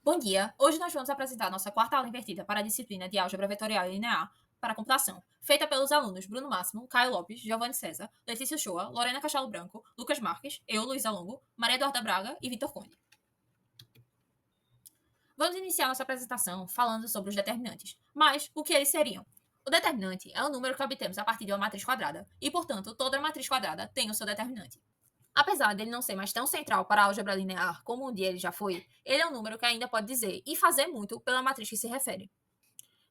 Bom dia! Hoje nós vamos apresentar nossa quarta aula invertida para a disciplina de Álgebra Vetorial e Linear para computação, feita pelos alunos Bruno Máximo, Caio Lopes, Giovanni César, Letícia Shoa, Lorena Castelo Branco, Lucas Marques, eu, Luísa Longo, Maria Eduarda Braga e Vitor Conde. Vamos iniciar nossa apresentação falando sobre os determinantes. Mas, o que eles seriam? O determinante é o número que obtemos a partir de uma matriz quadrada, e, portanto, toda matriz quadrada tem o seu determinante. Apesar dele não ser mais tão central para a álgebra linear como um dia ele já foi, ele é um número que ainda pode dizer e fazer muito pela matriz que se refere.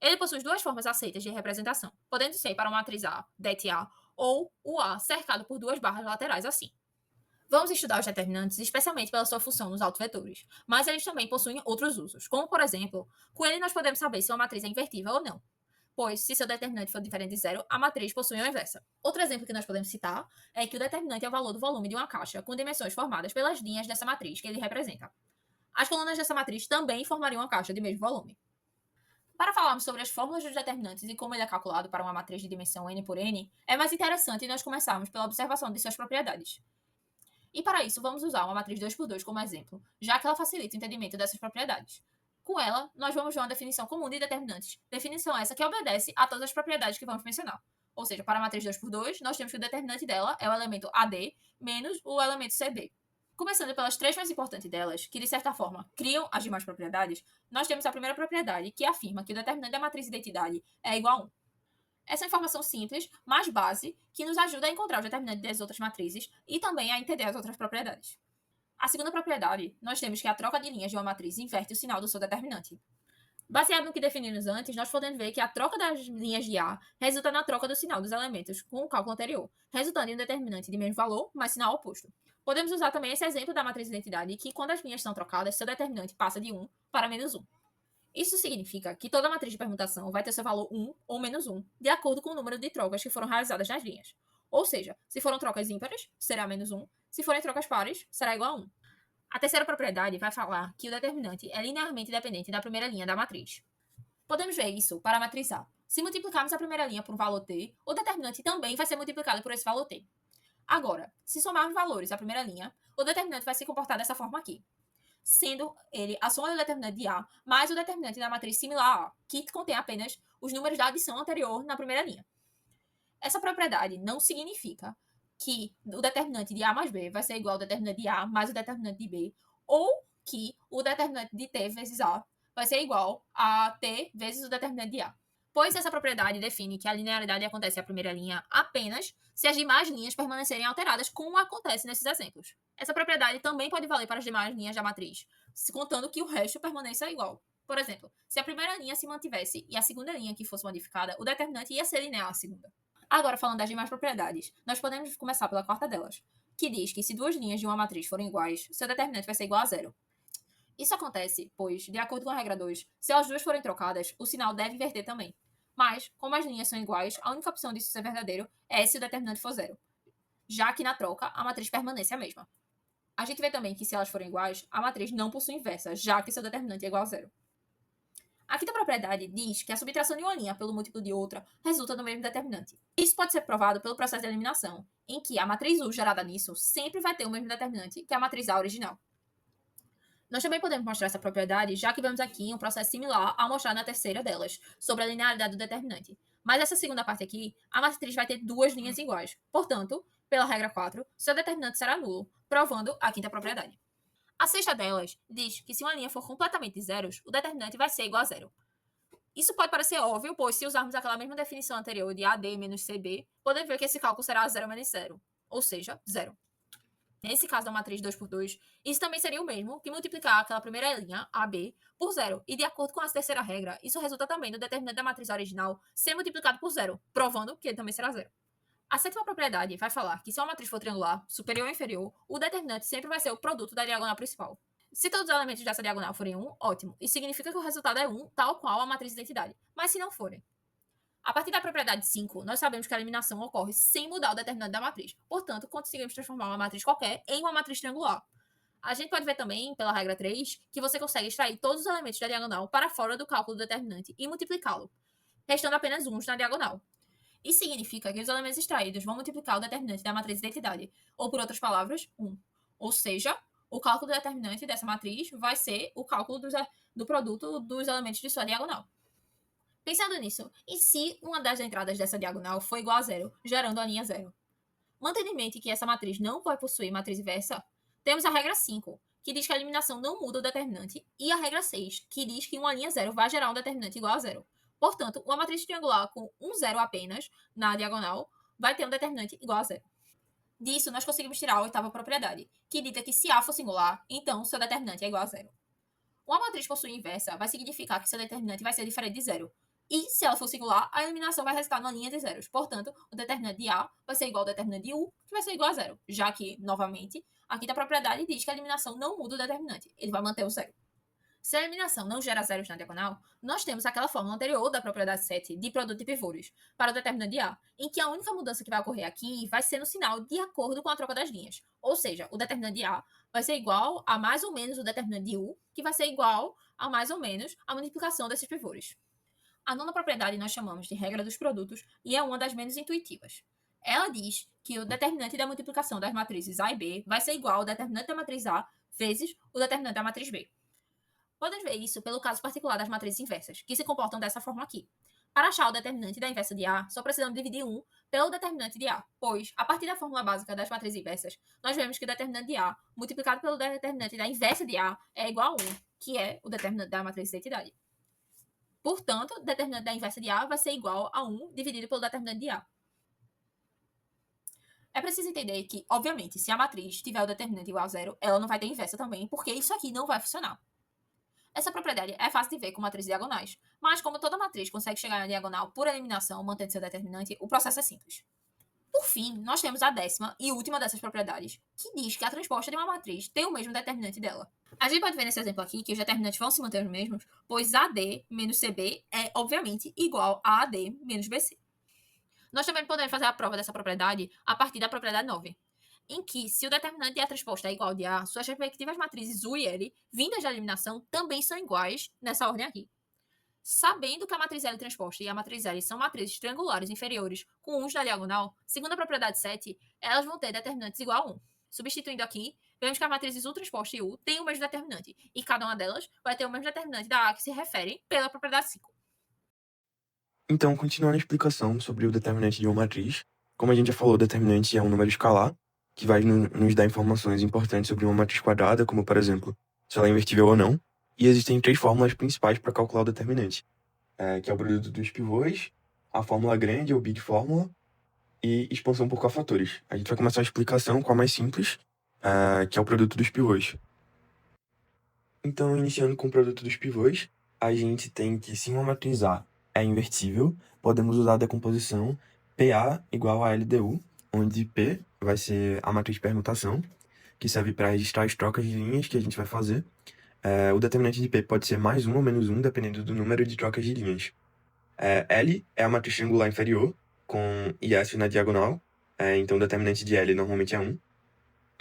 Ele possui duas formas aceitas de representação, podendo ser para uma matriz A, det A, ou o A cercado por duas barras laterais assim. Vamos estudar os determinantes especialmente pela sua função nos autovetores, mas eles também possuem outros usos, como por exemplo, com ele nós podemos saber se uma matriz é invertível ou não, pois se seu determinante for diferente de zero, a matriz possui uma inversa. Outro exemplo que nós podemos citar é que o determinante é o valor do volume de uma caixa com dimensões formadas pelas linhas dessa matriz que ele representa. As colunas dessa matriz também formariam uma caixa de mesmo volume. Para falarmos sobre as fórmulas dos determinantes e como ele é calculado para uma matriz de dimensão n por n, é mais interessante nós começarmos pela observação de suas propriedades. E para isso, vamos usar uma matriz 2 por 2 como exemplo, já que ela facilita o entendimento dessas propriedades. Com ela, nós vamos ver uma definição comum de determinantes, definição essa que obedece a todas as propriedades que vamos mencionar. Ou seja, para a matriz 2 por 2, nós temos que o determinante dela é o elemento AD menos o elemento CB. Começando pelas três mais importantes delas, que de certa forma criam as demais propriedades, nós temos a primeira propriedade, que afirma que o determinante da matriz identidade é igual a 1. Essa informação simples, mais base, que nos ajuda a encontrar o determinante das outras matrizes e também a entender as outras propriedades. A segunda propriedade, nós temos que a troca de linhas de uma matriz inverte o sinal do seu determinante. Baseado no que definimos antes, nós podemos ver que a troca das linhas de A resulta na troca do sinal dos elementos com o cálculo anterior, resultando em um determinante de mesmo valor, mas sinal oposto. Podemos usar também esse exemplo da matriz identidade, que quando as linhas são trocadas, seu determinante passa de 1 para menos 1. Isso significa que toda matriz de permutação vai ter seu valor 1 ou menos 1, de acordo com o número de trocas que foram realizadas nas linhas. Ou seja, se foram trocas ímpares, será menos 1, se forem trocas pares, será igual a 1. A terceira propriedade vai falar que o determinante é linearmente dependente da primeira linha da matriz. Podemos ver isso para a matriz A. Se multiplicarmos a primeira linha por um valor t, o determinante também vai ser multiplicado por esse valor t. Agora, se somarmos valores à primeira linha, o determinante vai se comportar dessa forma aqui, sendo ele a soma do determinante de A mais o determinante da matriz similar a A, que contém apenas os números da adição anterior na primeira linha. Essa propriedade não significa que o determinante de A mais B vai ser igual ao determinante de A mais o determinante de B, ou que o determinante de T vezes A vai ser igual a T vezes o determinante de A. Pois essa propriedade define que a linearidade acontece à primeira linha apenas se as demais linhas permanecerem alteradas, como acontece nesses exemplos. Essa propriedade também pode valer para as demais linhas da matriz, contando que o resto permaneça igual. Por exemplo, se a primeira linha se mantivesse e a segunda linha que fosse modificada, o determinante ia ser linear à segunda. Agora, falando das demais propriedades, nós podemos começar pela quarta delas, que diz que se duas linhas de uma matriz forem iguais, seu determinante vai ser igual a zero. Isso acontece, pois, de acordo com a regra 2, se as duas forem trocadas, o sinal deve inverter também. Mas, como as linhas são iguais, a única opção disso ser verdadeiro é se o determinante for zero, já que na troca a matriz permanece a mesma. A gente vê também que se elas forem iguais, a matriz não possui inversa, já que seu determinante é igual a zero. A quinta propriedade diz que a subtração de uma linha pelo múltiplo de outra resulta no mesmo determinante. Isso pode ser provado pelo processo de eliminação, em que a matriz U gerada nisso sempre vai ter o mesmo determinante que a matriz A original. Nós também podemos mostrar essa propriedade, já que vemos aqui um processo similar ao mostrar na terceira delas, sobre a linearidade do determinante. Mas essa segunda parte aqui, a matriz vai ter duas linhas iguais. Portanto, pela regra 4, seu determinante será nulo, provando a quinta propriedade. A sexta delas diz que se uma linha for completamente de zeros, o determinante vai ser igual a zero. Isso pode parecer óbvio, pois se usarmos aquela mesma definição anterior de AD menos CB, podemos ver que esse cálculo será 0 menos 0, ou seja, zero. Nesse caso da matriz 2 por 2, isso também seria o mesmo que multiplicar aquela primeira linha, AB, por zero. E de acordo com a terceira regra, isso resulta também do determinante da matriz original ser multiplicado por zero, provando que ele também será zero. A sétima propriedade vai falar que se uma matriz for triangular, superior ou inferior, o determinante sempre vai ser o produto da diagonal principal. Se todos os elementos dessa diagonal forem 1, ótimo. Isso significa que o resultado é 1, tal qual a matriz de identidade. Mas se não forem, a partir da propriedade 5, nós sabemos que a eliminação ocorre sem mudar o determinante da matriz. Portanto, conseguimos transformar uma matriz qualquer em uma matriz triangular. A gente pode ver também, pela regra 3, que você consegue extrair todos os elementos da diagonal para fora do cálculo do determinante e multiplicá-lo, restando apenas uns na diagonal. Isso significa que os elementos extraídos vão multiplicar o determinante da matriz de identidade, ou por outras palavras, 1. Ou seja, O cálculo do determinante dessa matriz vai ser o cálculo do produto dos elementos de sua diagonal. Pensando nisso, e se uma das entradas dessa diagonal for igual a zero, gerando a linha zero? Mantendo em mente que essa matriz não vai possuir matriz inversa, temos a regra 5, que diz que a eliminação não muda o determinante, e a regra 6, que diz que uma linha zero vai gerar um determinante igual a zero. Portanto, uma matriz triangular com um zero apenas na diagonal vai ter um determinante igual a zero. Disso, nós conseguimos tirar a oitava propriedade, que dita que se A for singular, então seu determinante é igual a zero. Uma matriz possui inversa vai significar que seu determinante vai ser diferente de zero. E se ela for singular, a eliminação vai resultar numa linha de zeros. Portanto, o determinante de A vai ser igual ao determinante de U, que vai ser igual a zero. Já que, novamente, a quinta propriedade diz que a eliminação não muda o determinante. Ele vai manter o zero. Se a eliminação não gera zeros na diagonal, nós temos aquela fórmula anterior da propriedade 7 de produto de pivôs para o determinante de A, em que a única mudança que vai ocorrer aqui vai ser no sinal de acordo com a troca das linhas. Ou seja, o determinante de A vai ser igual a mais ou menos o determinante de U, que vai ser igual a mais ou menos a multiplicação desses pivôs. A nona propriedade nós chamamos de regra dos produtos e é uma das menos intuitivas. Ela diz que o determinante da multiplicação das matrizes A e B vai ser igual ao determinante da matriz A vezes o determinante da matriz B. Podemos ver isso pelo caso particular das matrizes inversas, que se comportam dessa forma aqui. Para achar o determinante da inversa de A, só precisamos dividir 1 pelo determinante de A, pois, a partir da fórmula básica das matrizes inversas, nós vemos que o determinante de A multiplicado pelo determinante da inversa de A é igual a 1, que é o determinante da matriz de identidade. Portanto, o determinante da inversa de A vai ser igual a 1 dividido pelo determinante de A. É preciso entender que, obviamente, se a matriz tiver o determinante igual a zero, ela não vai ter inversa também, porque isso aqui não vai funcionar. Essa propriedade é fácil de ver com matrizes diagonais, mas como toda matriz consegue chegar na diagonal por eliminação mantendo seu determinante, o processo é simples. Por fim, nós temos a décima e última dessas propriedades, que diz que a transposta de uma matriz tem o mesmo determinante dela. A gente pode ver nesse exemplo aqui que os determinantes vão se manter os mesmos, pois AD menos CB é, obviamente, igual a AD menos BC. Nós também podemos fazer a prova dessa propriedade a partir da propriedade 9, em que, se o determinante de A transposta é igual de A, suas respectivas matrizes U e L, vindas da eliminação, também são iguais nessa ordem aqui. Sabendo que a matriz L transposta e a matriz L são matrizes triangulares inferiores com uns na diagonal, segundo a propriedade 7, elas vão ter determinantes igual a 1. Substituindo aqui, vemos que as matrizes U transposta e U têm o mesmo determinante, e cada uma delas vai ter o mesmo determinante da A que se referem pela propriedade 5. Então, continuando a explicação sobre o determinante de uma matriz, como a gente já falou, o determinante é um número escalar, que vai nos dar informações importantes sobre uma matriz quadrada, como, por exemplo, se ela é invertível ou não. E existem três fórmulas principais para calcular o determinante, que é o produto dos pivôs, a fórmula grande, ou Big Fórmula, e expansão por cofatores. A gente vai começar a explicação com a mais simples, que é o produto dos pivôs. Então, iniciando com o produto dos pivôs, a gente tem que, se uma matriz A é invertível, podemos usar a decomposição PA igual a LDU, onde P vai ser a matriz de permutação, que serve para registrar as trocas de linhas que a gente vai fazer. O determinante de P pode ser mais 1 ou menos 1, dependendo do número de trocas de linhas. L é a matriz triangular inferior, com IS na diagonal, então o determinante de L normalmente é 1.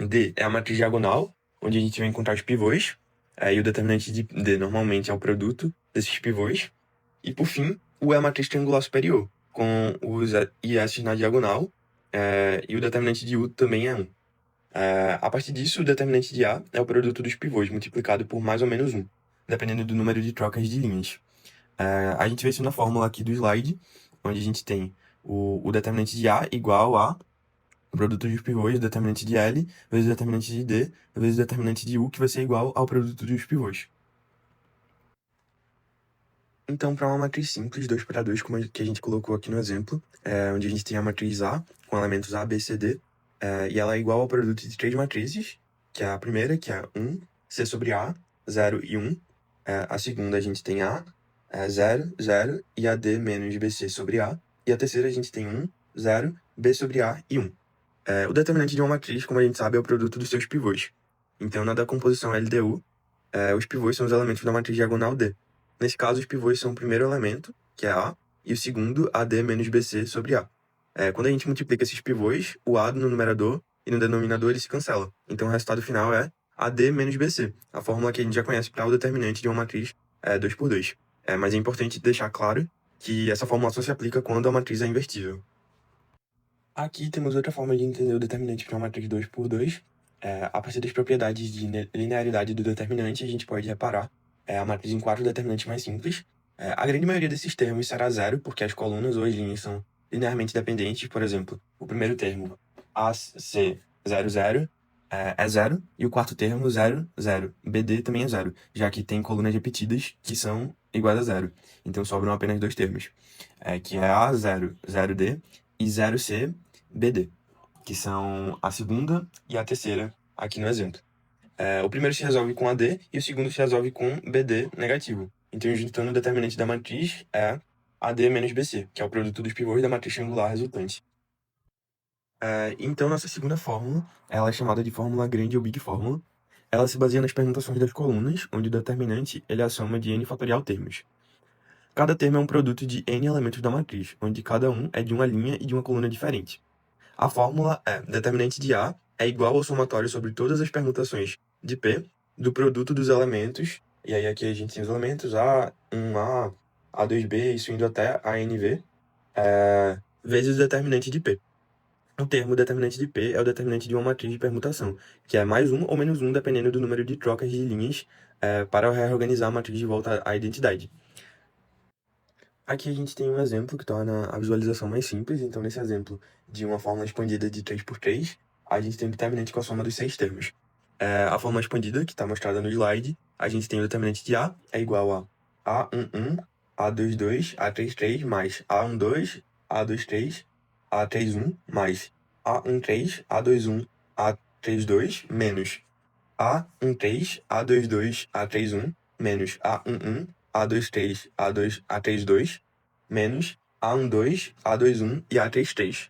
D é a matriz diagonal, onde a gente vai encontrar os pivôs, e o determinante de D normalmente é o produto desses pivôs. E por fim, U é a matriz triangular superior, com os IS na diagonal, e o determinante de U também é 1. A partir disso, o determinante de A é o produto dos pivôs multiplicado por mais ou menos 1, dependendo do número de trocas de linhas. A gente vê isso na fórmula aqui do slide, onde a gente tem o determinante de A igual a o produto dos pivôs, o determinante de L, vezes o determinante de D, vezes o determinante de U, que vai ser igual ao produto dos pivôs. Então, para uma matriz simples, 2 para 2, como que a gente colocou aqui no exemplo, onde a gente tem a matriz A, com elementos A, B, C, D, e ela é igual ao produto de três matrizes, que é a primeira, que é 1, C sobre A, 0 e 1. A segunda a gente tem A, 0, 0, e AD menos BC sobre A. E a terceira a gente tem 1, 0, B sobre A e 1. O determinante de uma matriz, como a gente sabe, é o produto dos seus pivôs. Então, na decomposição LDU, os pivôs são os elementos da matriz diagonal D. Nesse caso, os pivôs são o primeiro elemento, que é A, e o segundo, AD menos BC sobre A. Quando a gente multiplica esses pivôs, o A no numerador e no denominador ele se cancela. Então, o resultado final é AD menos BC, a fórmula que a gente já conhece para o determinante de uma matriz 2 por 2. Mas é importante deixar claro que essa fórmula só se aplica quando a matriz é invertível. Aqui temos outra forma de entender o determinante para uma matriz 2 por 2, A partir das propriedades de linearidade do determinante, a gente pode reparar a matriz em 4 determinantes mais simples. A grande maioria desses termos será zero, porque as colunas ou as linhas são linearmente dependentes. Por exemplo, o primeiro termo, AC00, é zero, e o quarto termo, 0, 0. BD também é zero, já que tem colunas repetidas que são iguais a zero. Então sobram apenas dois termos, que é A0, 0D, e 0C, BD, que são a segunda e a terceira aqui no exemplo. O primeiro se resolve com AD e o segundo se resolve com BD negativo. Então, juntando o determinante da matriz é AD menos BC, que é o produto dos pivôs da matriz triangular resultante. Então, nossa segunda fórmula, ela é chamada de fórmula grande ou Big Fórmula. Ela se baseia nas permutações das colunas, onde o determinante ele é a soma de n fatorial termos. Cada termo é um produto de n elementos da matriz, onde cada um é de uma linha e de uma coluna diferente. A fórmula é determinante de A é igual ao somatório sobre todas as permutações de P do produto dos elementos, e aí aqui a gente tem os elementos A1A, A2B, isso indo até ANV, vezes o determinante de P. O termo determinante de P é o determinante de uma matriz de permutação, que é mais um ou menos um, dependendo do número de trocas de linhas para reorganizar a matriz de volta à identidade. Aqui a gente tem um exemplo que torna a visualização mais simples. Então, nesse exemplo de uma fórmula expandida de 3 por 3, a gente tem um determinante com a soma dos 6 termos. A fórmula expandida, que está mostrada no slide, a gente tem o determinante de A é igual a A11, A22, A33, mais A12, A23, A31, mais A13, A21, A32, menos A13, A22, A31, menos A11, A23, A32, menos A12, A21 e A33,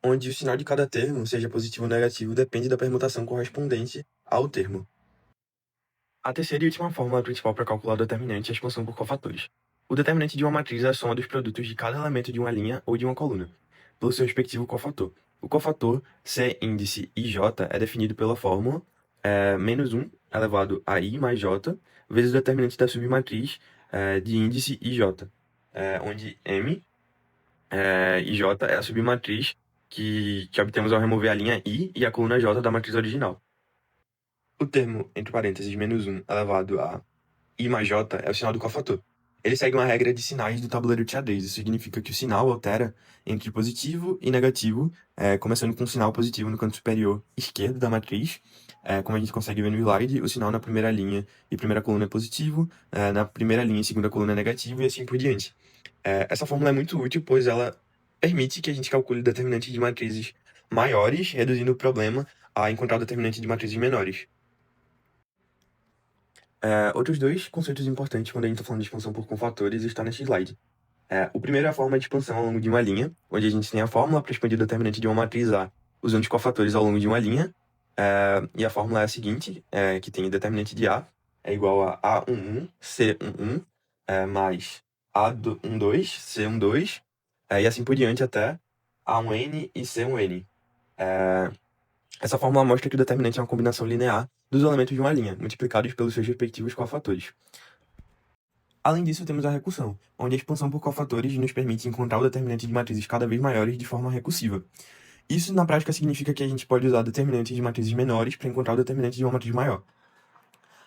onde o sinal de cada termo, seja positivo ou negativo, depende da permutação correspondente ao termo. A terceira e última fórmula principal para calcular o determinante é a expansão por cofatores. O determinante de uma matriz é a soma dos produtos de cada elemento de uma linha ou de uma coluna, pelo seu respectivo cofator. O cofator C índice IJ é definido pela fórmula menos 1 elevado a I mais J, vezes o determinante da submatriz de índice IJ, onde M e J é a submatriz que obtemos ao remover a linha I e a coluna J da matriz original. O termo, entre parênteses, menos 1 elevado a I mais J é o sinal do cofator. Ele segue uma regra de sinais do tabuleiro de xadrez. Isso significa que o sinal altera entre positivo e negativo, começando com um sinal positivo no canto superior esquerdo da matriz. Como a gente consegue ver no slide, o sinal na primeira linha e primeira coluna é positivo, na primeira linha e segunda coluna é negativo e assim por diante. Essa fórmula é muito útil, pois ela permite que a gente calcule determinantes de matrizes maiores, reduzindo o problema a encontrar o determinante de matrizes menores. Outros dois conceitos importantes quando a gente está falando de expansão por cofatores estão neste slide. O primeiro é a forma de expansão ao longo de uma linha, onde a gente tem a fórmula para expandir o determinante de uma matriz A usando os cofatores ao longo de uma linha. E a fórmula é a seguinte, que tem o determinante de A é igual a A11, C11, mais A12, C12, e assim por diante até A1N e C1N. Essa fórmula mostra que o determinante é uma combinação linear dos elementos de uma linha, multiplicados pelos seus respectivos cofatores. Além disso, temos a recursão, onde a expansão por cofatores nos permite encontrar o determinante de matrizes cada vez maiores de forma recursiva. Isso, na prática, significa que a gente pode usar determinantes de matrizes menores para encontrar o determinante de uma matriz maior.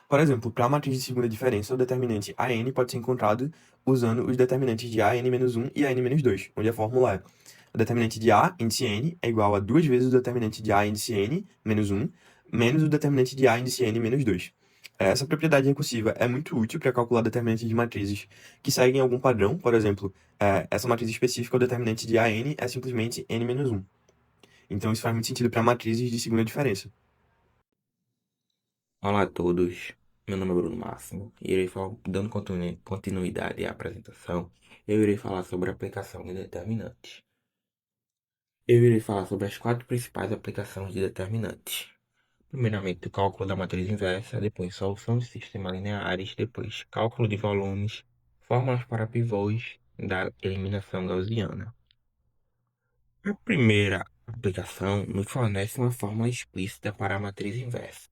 Por exemplo, para a matriz de segunda diferença, o determinante AN pode ser encontrado usando os determinantes de AN-1 e AN-2, onde a fórmula é: o determinante de A índice N é igual a 2 vezes o determinante de A índice N, menos 1, menos o determinante de A índice N, menos 2. Essa propriedade recursiva é muito útil para calcular determinantes de matrizes que seguem algum padrão. Por exemplo, essa matriz específica, o determinante de AN é simplesmente N-1. Então, isso faz muito sentido para matrizes de segunda diferença. Olá a todos, meu nome é Bruno Máximo e irei falar, dando continuidade à apresentação, eu irei falar sobre a aplicação de determinantes. Eu irei falar sobre as 4 principais aplicações de determinantes. Primeiramente, o cálculo da matriz inversa, depois solução de sistemas lineares, depois cálculo de volumes, fórmulas para pivôs da eliminação gaussiana. A primeira aplicação nos fornece uma fórmula explícita para a matriz inversa.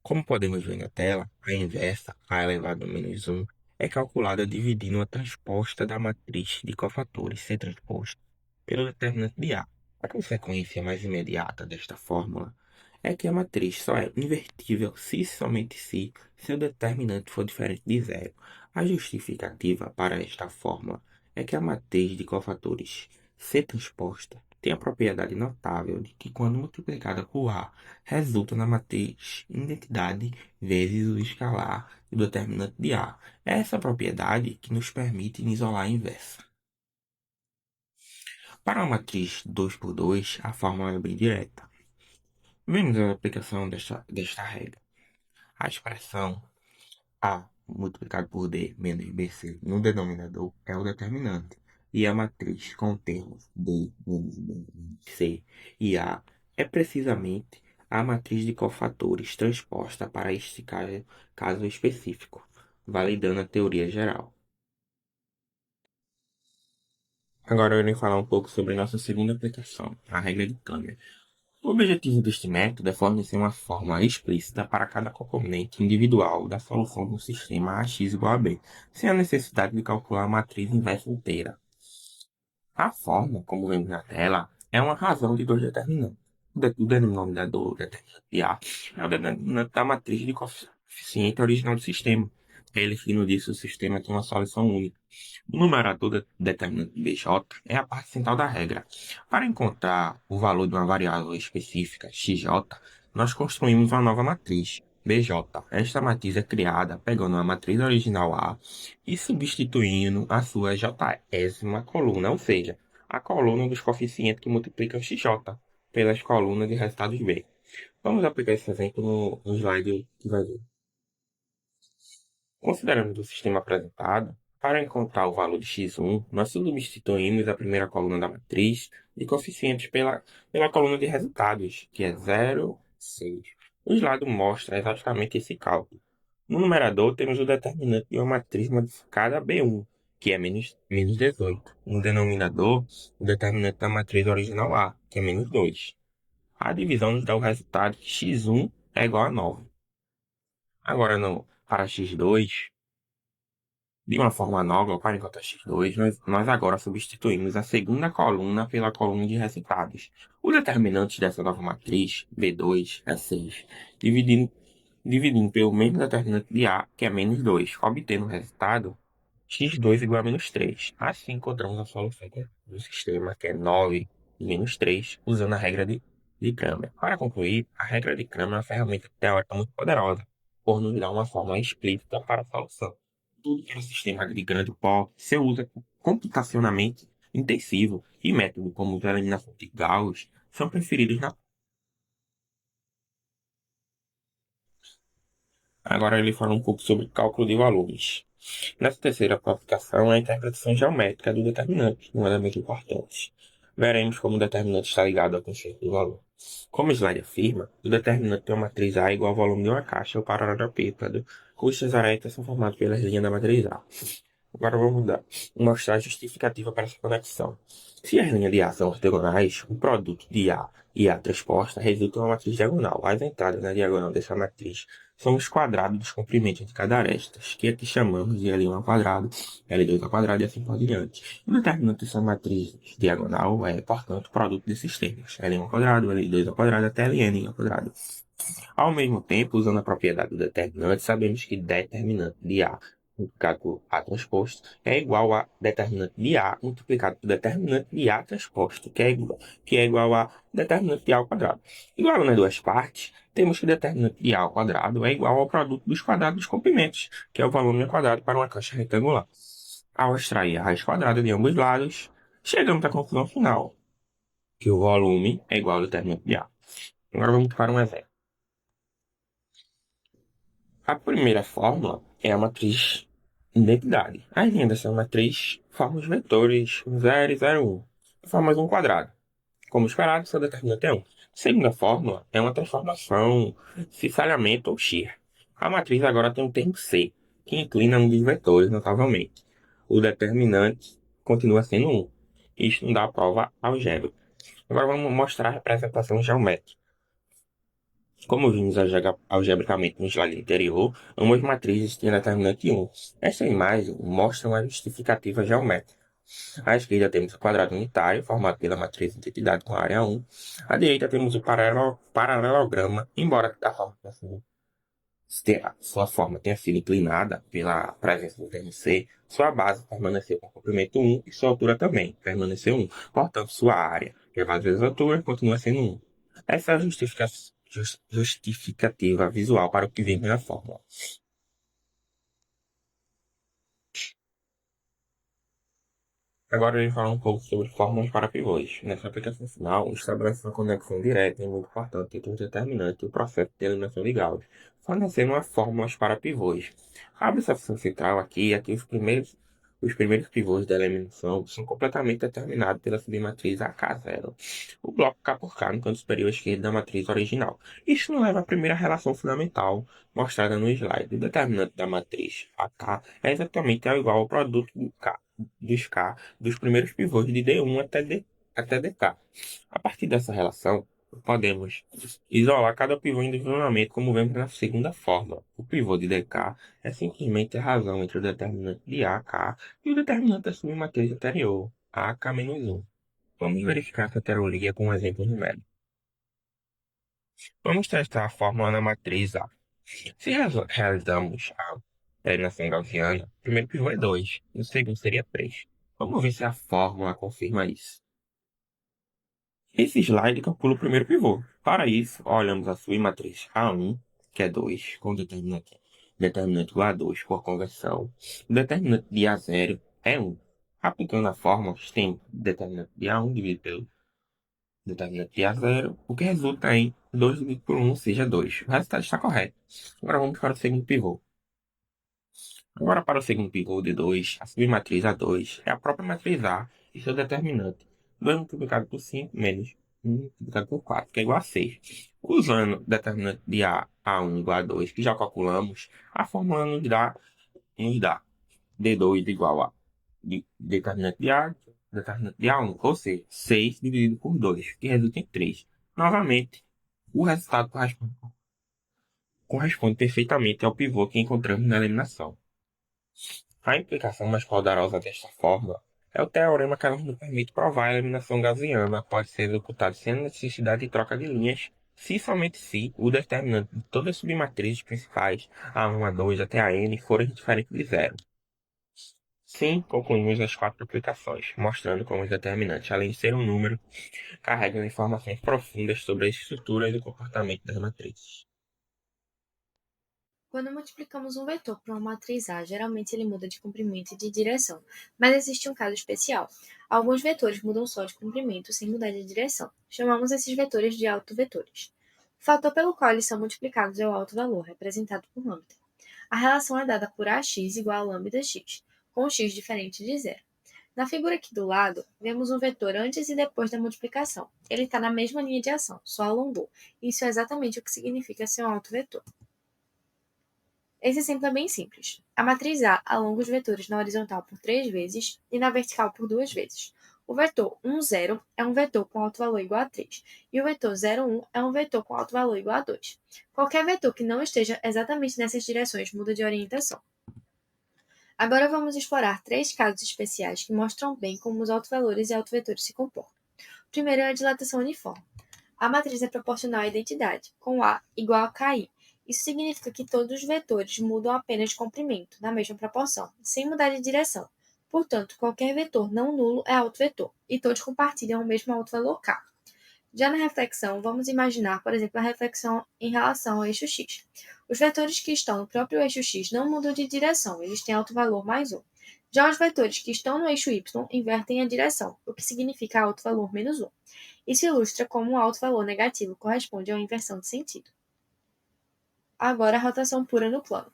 Como podemos ver na tela, a inversa, A elevado a menos 1, é calculada dividindo a transposta da matriz de cofatores C transposta pelo determinante de A. A consequência mais imediata desta fórmula é que a matriz só é invertível se e somente se seu determinante for diferente de zero. A justificativa para esta fórmula é que a matriz de cofatores C transposta tem a propriedade notável de que, quando multiplicada por A, resulta na matriz identidade vezes o escalar do determinante de A. É essa propriedade que nos permite isolar a inversa. Para uma matriz 2 por 2, a fórmula é bem direta. Vemos a aplicação desta regra. A expressão A multiplicado por D menos BC no denominador é o determinante, e a matriz com termos D menos B menos C e A é precisamente a matriz de cofatores transposta para este caso específico, validando a teoria geral. Agora eu irei falar um pouco sobre nossa segunda aplicação, a regra de Câmara. O objetivo deste método é fornecer uma fórmula explícita para cada componente individual da solução do sistema AX igual a B, sem a necessidade de calcular a matriz inversa inteira. A fórmula, como vemos na tela, é uma razão de dois determinantes. O denominador, o determinante de A, é o determinante da matriz de coeficiente original do sistema. Ele que nos diz que o sistema tem uma solução única. O numerador determinante BJ é a parte central da regra. Para encontrar o valor de uma variável específica, XJ, nós construímos uma nova matriz, BJ. Esta matriz é criada pegando a matriz original A e substituindo a sua jésima coluna, ou seja, a coluna dos coeficientes que multiplicam XJ pelas colunas de resultados B. Vamos aplicar esse exemplo no slide que vai ver. Considerando o sistema apresentado, para encontrar o valor de x1, nós substituímos a primeira coluna da matriz de coeficientes pela coluna de resultados, que é 0, 6. O slide mostra exatamente esse cálculo. No numerador, temos o determinante de uma matriz modificada B1, que é menos 18. No denominador, o determinante da matriz original A, que é menos 2. A divisão nos dá o resultado que x1 é igual a 9. Agora, para x2, de uma forma análoga para encontrar x2, nós agora substituímos a segunda coluna pela coluna de resultados. O determinante dessa nova matriz, B2, é 6, dividindo pelo mesmo determinante de A, que é menos 2, obtendo o resultado x2 igual a menos 3. Assim encontramos a solução do sistema, que é 9 e menos 3, usando a regra de Cramer. Para concluir, a regra de Cramer é uma ferramenta teórica muito poderosa, por nos dar uma forma explícita para a solução. Tudo que é um sistema de grande porte, seu uso é computacionalmente intensivo, e métodos como a eliminação de Gauss são preferidos na. Agora ele fala um pouco sobre cálculo de volumes. Nessa terceira aplicação, a interpretação geométrica do determinante, um elemento importante. Veremos como o determinante está ligado ao conceito do valor. Como o slide afirma, o determinante de uma matriz A é igual ao volume de uma caixa ou paralelepípedo, cujas aretas são formadas pelas linhas da matriz A. Agora vamos mostrar a justificativa para essa conexão. Se as linhas de A são ortogonais, o produto de A e A transposta resulta em uma matriz diagonal. As entradas na diagonal dessa matriz são os quadrados dos comprimentos de cada aresta, que aqui chamamos de L1 ao quadrado, L2 ao quadrado e assim por diante. O determinante dessa matriz diagonal é, portanto, o produto desses termos, L1 ao quadrado, L2 ao quadrado até Ln ao quadrado. Ao mesmo tempo, usando a propriedade do determinante, sabemos que determinante de A multiplicado por A transposto é igual a determinante de A multiplicado por determinante de A transposto, que é igual a determinante de A ao quadrado. Igual nas duas partes, temos que o determinante de A ao quadrado é igual ao produto dos quadrados dos comprimentos, que é o volume ao quadrado para uma caixa retangular. Ao extrair a raiz quadrada de ambos lados, chegamos à conclusão final, que o volume é igual ao determinante de A. Agora vamos para um exemplo. A primeira fórmula é a matriz identidade. As linhas dessa matriz formam os vetores 0 e 0, 1. Formam um quadrado. Como esperado, seu determinante é 1. A segunda fórmula é uma transformação, cifalhamento ou shear. A matriz agora tem um termo C, que inclina um dos vetores notavelmente. O determinante continua sendo 1. Isto não dá a prova algébrica. Agora vamos mostrar a representação geométrica. Como vimos algebricamente no slide anterior, ambas matrizes têm determinante 1. Esta imagem mostra uma justificativa geométrica. À esquerda temos o quadrado unitário, formado pela matriz identidade com a área 1. À direita temos o paralelograma, embora a forma sua forma tenha sido inclinada pela presença do termo C, sua base permaneceu com comprimento 1 e sua altura também permaneceu 1. Portanto, sua área, que é mais vezes a altura, continua sendo 1. Essa é a justificativa visual para o que vemos na fórmula. Agora ele fala um pouco sobre fórmulas para pivôs. Nessa aplicação final, estabelece uma conexão direta e muito importante entre o determinante e o processo de eliminação de Gauss, fornecendo as fórmulas para pivôs. A observação central aqui é que os primeiros pivôs da eliminação são completamente determinados pela submatriz AK0, o bloco K por K no canto superior esquerdo da matriz original. Isso nos leva à primeira relação fundamental mostrada no slide. O determinante da matriz AK é exatamente igual ao produto dos K dos primeiros pivôs de D1 até DK. A partir dessa relação, podemos isolar cada pivô individualmente, como vemos na segunda fórmula. O pivô de DK é simplesmente a razão entre o determinante de AK e o determinante da submatriz anterior, AK-1. Vamos verificar essa teoria com um exemplo numérico. Vamos testar a fórmula na matriz A. Se realizamos a eliminação gaussiana, o primeiro pivô é 2 e o segundo seria 3. Vamos ver se a fórmula confirma isso. Esse slide calcula o primeiro pivô. Para isso, olhamos a submatriz A1, que é 2, com determinante igual a 2 por conversão. O determinante de A0 é 1. Aplicando a fórmula, tem determinante de A1 dividido pelo determinante de A0, o que resulta em 2 dividido por 1, ou seja, 2. O resultado está correto. Agora vamos para o segundo pivô. Agora, para o segundo pivô de 2, a submatriz A2 é a própria matriz A e seu determinante. 2 multiplicado por 5 menos 1 multiplicado por 4, que é igual a 6. Usando o determinante de A1 igual a 2, que já calculamos, a fórmula nos dá D2 igual a determinante de A, determinante de A1, ou seja, 6 dividido por 2, que resulta em 3. Novamente, o resultado corresponde perfeitamente ao pivô que encontramos na eliminação. A implicação mais poderosa desta fórmula é o teorema que nos permite provar a eliminação gaussiana pode ser executada sem a necessidade de troca de linhas, se e somente se o determinante de todas as submatrizes principais, A1, A2 até a N, forem diferentes de zero. Sim, concluímos as 4 aplicações, mostrando como os determinantes, além de ser um número, carregam informações profundas sobre as estruturas e o comportamento das matrizes. Quando multiplicamos um vetor por uma matriz A, geralmente ele muda de comprimento e de direção, mas existe um caso especial. Alguns vetores mudam só de comprimento sem mudar de direção. Chamamos esses vetores de autovetores. O fator pelo qual eles são multiplicados é o alto valor, representado por lambda. A relação é dada por AX igual a lambda x, com um x diferente de zero. Na figura aqui do lado, vemos um vetor antes e depois da multiplicação. Ele está na mesma linha de ação, só alongou. Isso é exatamente o que significa ser um autovetor. Esse exemplo é bem simples. A matriz A alonga os vetores na horizontal por 3 vezes e na vertical por 2 vezes. O vetor 1, 0 é um vetor com alto valor igual a 3, e o vetor 0, 1 é um vetor com alto valor igual a 2. Qualquer vetor que não esteja exatamente nessas direções muda de orientação. Agora vamos explorar 3 casos especiais que mostram bem como os autovalores e autovetores se comportam. O primeiro é a dilatação uniforme. A matriz é proporcional à identidade, com A igual a KI. Isso significa que todos os vetores mudam apenas de comprimento, na mesma proporção, sem mudar de direção. Portanto, qualquer vetor não nulo é autovetor, e todos compartilham o mesmo autovalor K. Já na reflexão, vamos imaginar, por exemplo, a reflexão em relação ao eixo x. Os vetores que estão no próprio eixo x não mudam de direção, eles têm autovalor mais 1. Já os vetores que estão no eixo y invertem a direção, o que significa autovalor menos 1. Isso ilustra como o autovalor negativo corresponde a uma inversão de sentido. Agora a rotação pura no plano.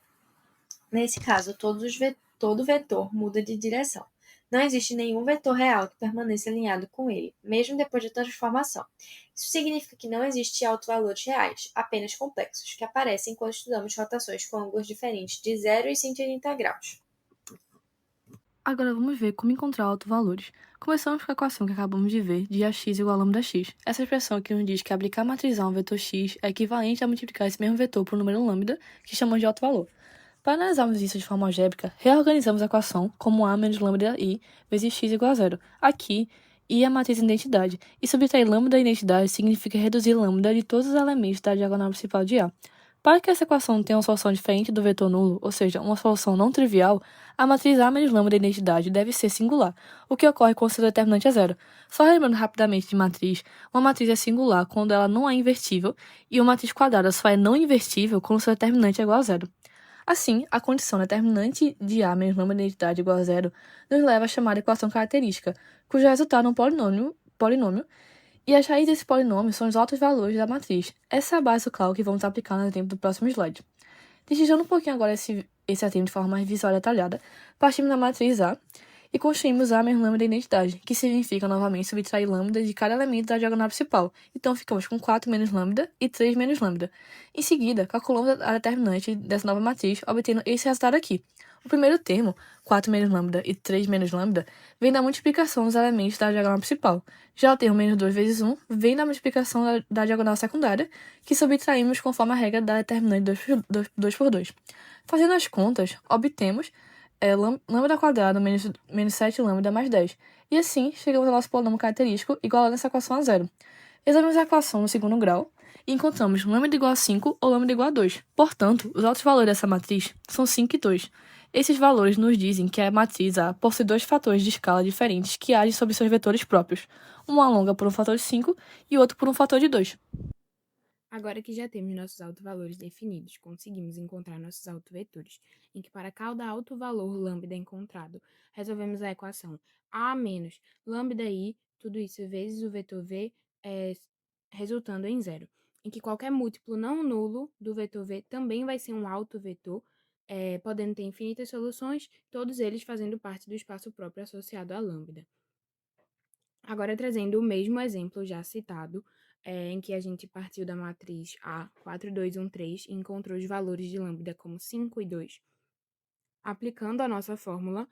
Nesse caso, todo vetor muda de direção. Não existe nenhum vetor real que permaneça alinhado com ele, mesmo depois da transformação. Isso significa que não existem autovalores reais, apenas complexos, que aparecem quando estudamos rotações com ângulos diferentes de 0 e 180 graus. Agora vamos ver como encontrar autovalores. Começamos com a equação que acabamos de ver de AX igual a lambda x. Essa expressão aqui nos diz que aplicar a matriz A a um vetor x é equivalente a multiplicar esse mesmo vetor por um número lambda, que chamamos de autovalor. Para analisarmos isso de forma algébrica, reorganizamos a equação como A menos lambda I vezes x igual a zero. Aqui, I é a matriz de identidade, e subtrair lambda da identidade significa reduzir lambda de todos os elementos da diagonal principal de A. Para que essa equação tenha uma solução diferente do vetor nulo, ou seja, uma solução não trivial, a matriz A menos lambda da identidade deve ser singular, o que ocorre quando seu determinante é zero. Só lembrando rapidamente de matriz, uma matriz é singular quando ela não é invertível, e uma matriz quadrada só é não invertível quando seu determinante é igual a zero. Assim, a condição determinante de A menos lambda da identidade igual a zero nos leva a chamar a equação característica, cujo resultado é um polinômio, e as raízes desse polinômio são os altos valores da matriz. Essa é a base do cálculo que vamos aplicar no exemplo do próximo slide. Destrinchando um pouquinho agora esse exemplo de forma mais visual e detalhada, partimos da matriz A e construímos A menos lambda da identidade, que significa novamente subtrair lambda de cada elemento da diagonal principal. Então ficamos com 4 menos lambda e 3 menos lambda. Em seguida, calculamos a determinante dessa nova matriz, obtendo esse resultado aqui. O primeiro termo, 4 menos lambda e 3 menos lambda, vem da multiplicação dos elementos da diagonal principal. Já o termo menos 2 vezes 1 vem da multiplicação da diagonal secundária, que subtraímos conforme a regra da determinante 2 por 2. Fazendo as contas, obtemos lambda quadrado menos 7 lambda mais 10. E assim, chegamos ao nosso polinômio característico igualando essa equação a zero. Examinamos a equação no segundo grau e encontramos lambda igual a 5 ou lambda igual a 2. Portanto, os altos valores dessa matriz são 5 e 2. Esses valores nos dizem que a matriz A possui dois fatores de escala diferentes que agem sobre seus vetores próprios. Um alonga por um fator de 5 e o outro por um fator de 2. Agora que já temos nossos autovalores definidos, conseguimos encontrar nossos autovetores, em que para cada autovalor lambda encontrado, resolvemos a equação A menos lambda I, tudo isso vezes o vetor V, resultando em zero, em que qualquer múltiplo não nulo do vetor V também vai ser um autovetor, podendo ter infinitas soluções, todos eles fazendo parte do espaço próprio associado a lambda. Agora, trazendo o mesmo exemplo já citado, em que a gente partiu da matriz A, 4, 2, 1, 3, e encontrou os valores de lambda como 5 e 2. Aplicando a nossa fórmula,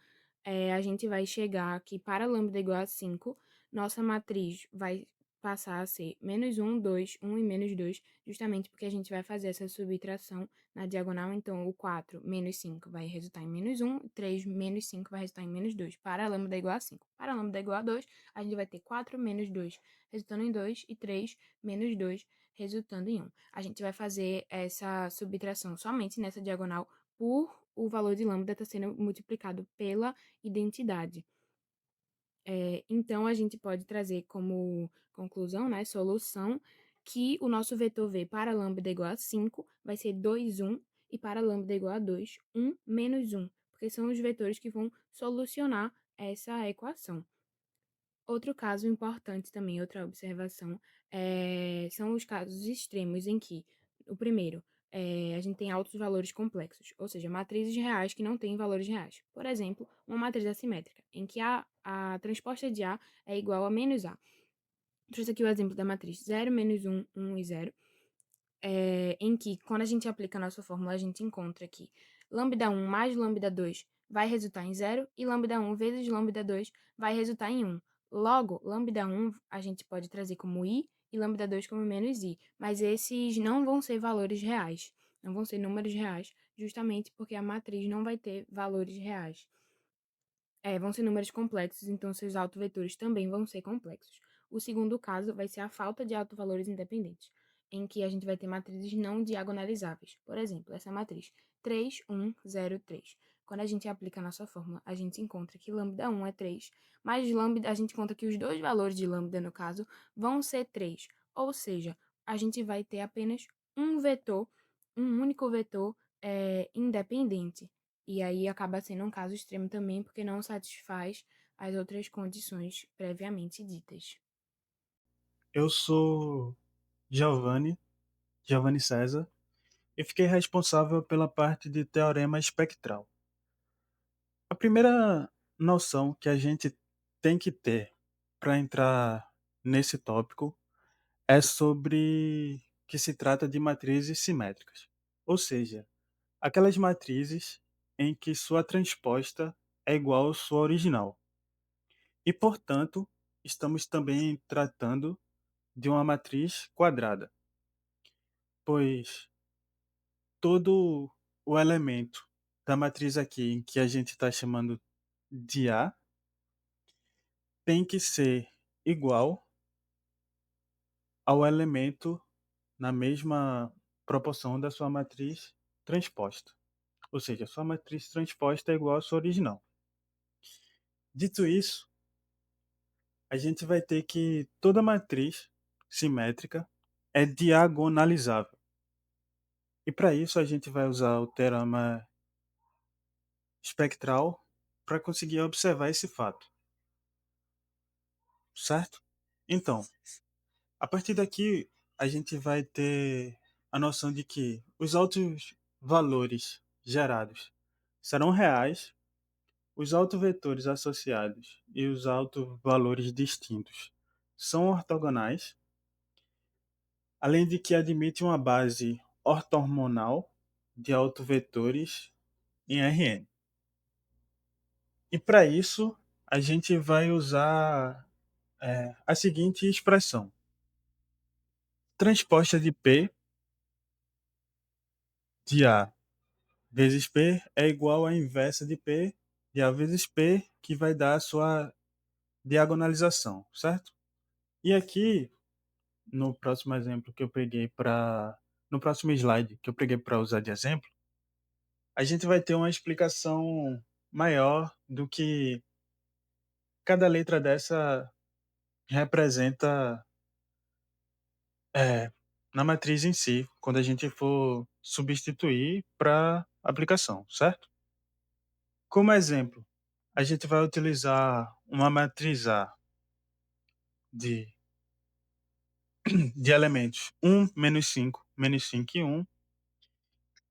a gente vai chegar que para lambda igual a 5, nossa matriz vai passar a ser menos 1, 2, 1 e menos 2, justamente porque a gente vai fazer essa subtração na diagonal, então o 4 menos 5 vai resultar em menos 1, 3 menos 5 vai resultar em menos 2, para lambda igual a 5. Para lambda igual a 2, a gente vai ter 4 menos 2 resultando em 2 e 3 menos 2 resultando em 1. A gente vai fazer essa subtração somente nessa diagonal por o valor de lambda está sendo multiplicado pela identidade. Então, a gente pode trazer como conclusão, né, solução, que o nosso vetor V para lambda igual a 5 vai ser 2, 1, e para lambda igual a 2, 1 menos 1, porque são os vetores que vão solucionar essa equação. Outro caso importante também, outra observação, são os casos extremos em que, o primeiro, a gente tem altos valores complexos, ou seja, matrizes reais que não têm valores reais. Por exemplo, uma matriz assimétrica, em que a transposta de A é igual a menos A. Trouxe aqui o exemplo da matriz 0, menos 1, 1 e 0, em que, quando a gente aplica a nossa fórmula, a gente encontra que lambda 1 mais lambda 2 vai resultar em 0 e lambda 1 vezes lambda 2 vai resultar em 1. Logo, lambda 1 a gente pode trazer como i e lambda 2 como menos i, mas esses não vão ser valores reais, não vão ser números reais, justamente porque a matriz não vai ter valores reais. Vão ser números complexos, então seus autovetores também vão ser complexos. O segundo caso vai ser a falta de autovalores independentes, em que a gente vai ter matrizes não diagonalizáveis. Por exemplo, essa matriz 3, 1, 0, 3. Quando a gente aplica a nossa fórmula, a gente encontra que lambda 1 é 3, mas lambda, a gente encontra que os dois valores de lambda, no caso, vão ser 3. Ou seja, a gente vai ter apenas um vetor, um único vetor independente. E aí acaba sendo um caso extremo também, porque não satisfaz as outras condições previamente ditas. Eu sou Giovanni César, e fiquei responsável pela parte de teorema espectral. A primeira noção que a gente tem que ter para entrar nesse tópico é sobre que se trata de matrizes simétricas, ou seja, aquelas matrizes em que sua transposta é igual à sua original. E, portanto, estamos também tratando de uma matriz quadrada, pois todo o elemento da matriz aqui, que a gente está chamando de A, tem que ser igual ao elemento na mesma proporção da sua matriz transposta. Ou seja, a sua matriz transposta é igual à sua original. Dito isso, a gente vai ter que toda matriz simétrica é diagonalizável. E para isso a gente vai usar o teorema espectral para conseguir observar esse fato. Certo? Então, a partir daqui a gente vai ter a noção de que os altos valores gerados serão reais, os autovetores associados e os autovalores distintos são ortogonais, além de que admite uma base ortonormal de autovetores em Rn. E para isso, a gente vai usar a seguinte expressão. Transposta de P de A vezes P é igual à inversa de P de A vezes P, que vai dar a sua diagonalização, certo? E aqui, no próximo exemplo que eu peguei para... No próximo slide que eu peguei para usar de exemplo, a gente vai ter uma explicação maior do que cada letra dessa representa na matriz em si, quando a gente for substituir para aplicação, certo? Como exemplo, a gente vai utilizar uma matriz A de elementos 1, menos 5 e 1.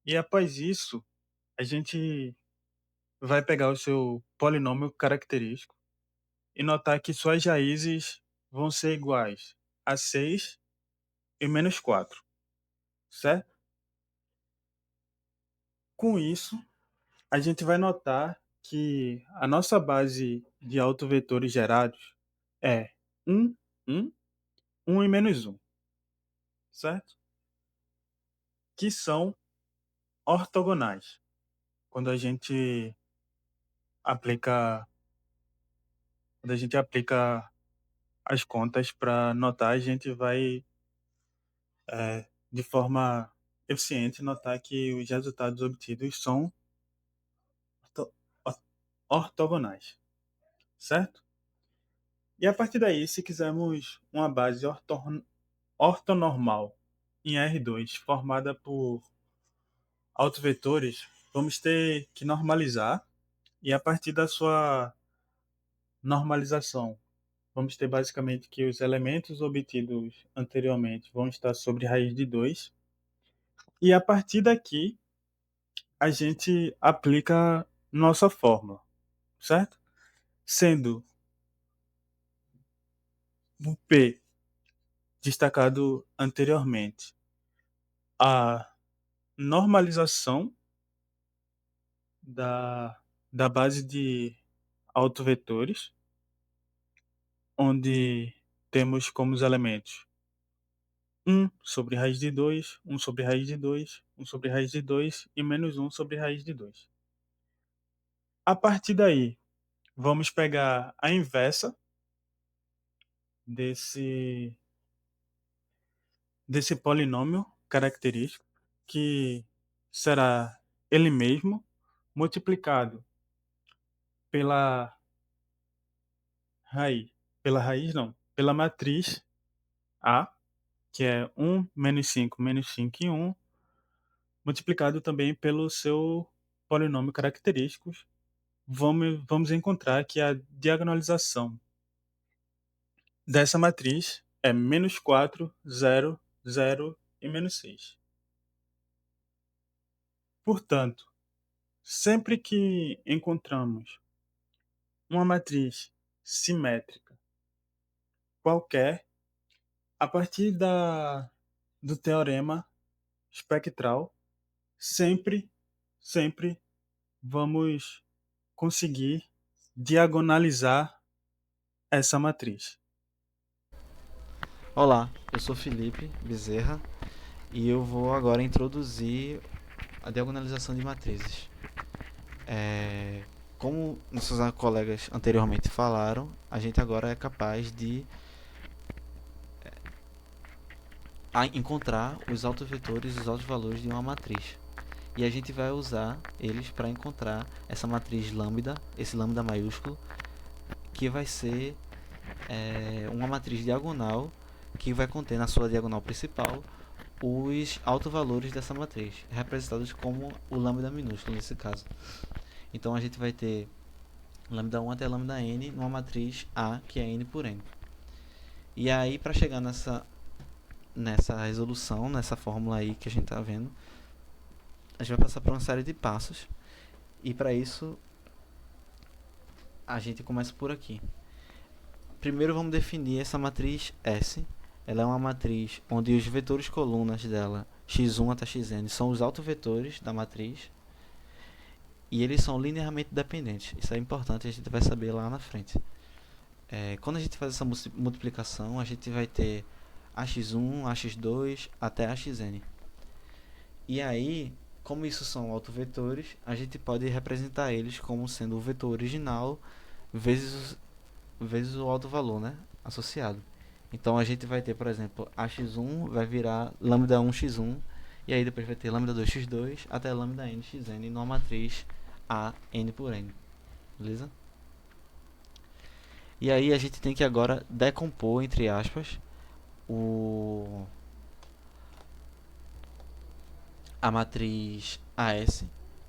E após isso, a gente vai pegar o seu polinômio característico e notar que suas raízes vão ser iguais a 6 e menos 4, certo? Com isso, a gente vai notar que a nossa base de autovetores gerados é 1, 1, 1 e menos 1, certo? Que são ortogonais. Quando a gente aplica as contas para notar, a gente vai de forma eficiente notar que os resultados obtidos são orto- ortogonais, certo? E a partir daí, se quisermos uma base ortonormal em R2 formada por autovetores, vamos ter que normalizar, e a partir da sua normalização, vamos ter basicamente que os elementos obtidos anteriormente vão estar sobre raiz de 2, e a partir daqui a gente aplica nossa fórmula, certo? Sendo o P destacado anteriormente a normalização da base de autovetores, onde temos como os elementos 1 sobre raiz de 2, 1 sobre raiz de 2, 1 sobre raiz de 2 e menos 1 sobre raiz de 2. A partir daí, vamos pegar a inversa desse polinômio característico, que será ele mesmo multiplicado pela pela matriz A, que é 1, menos 5 e 1, multiplicado também pelo seu polinômio característico. Vamos encontrar que a diagonalização dessa matriz é menos 4, 0, 0 e menos 6. Portanto, sempre que encontramos uma matriz simétrica qualquer, a partir do teorema espectral, sempre vamos conseguir diagonalizar essa matriz. Olá, eu sou Felipe Bezerra e eu vou agora introduzir a diagonalização de matrizes. Como nossos colegas anteriormente falaram, a gente agora é capaz de encontrar os autovetores e os autovalores de uma matriz. E a gente vai usar eles para encontrar essa matriz lambda, esse lambda maiúsculo, que vai ser uma matriz diagonal que vai conter na sua diagonal principal os autovalores dessa matriz, representados como o lambda minúsculo nesse caso. Então a gente vai ter lambda 1 até lambda n numa matriz A, que é n por n. E aí, para chegar nessa resolução, nessa fórmula aí que a gente está vendo, a gente vai passar por uma série de passos. E para isso, a gente começa por aqui. Primeiro vamos definir essa matriz S. Ela é uma matriz onde os vetores colunas dela, x1 até xn, são os autovetores da matriz. E eles são linearmente dependentes. Isso é importante, a gente vai saber lá na frente. Quando a gente faz essa multiplicação, a gente vai ter ax1, ax2 até axn. E aí, como isso são autovetores, a gente pode representar eles como sendo o vetor original vezes o autovalor, né, associado. Então a gente vai ter, por exemplo, ax1 vai virar lambda 1x1, e aí depois vai ter lambda 2x2 até lambda nxn numa matriz A, n por n. Beleza? E aí a gente tem que agora decompor, entre aspas, a matriz AS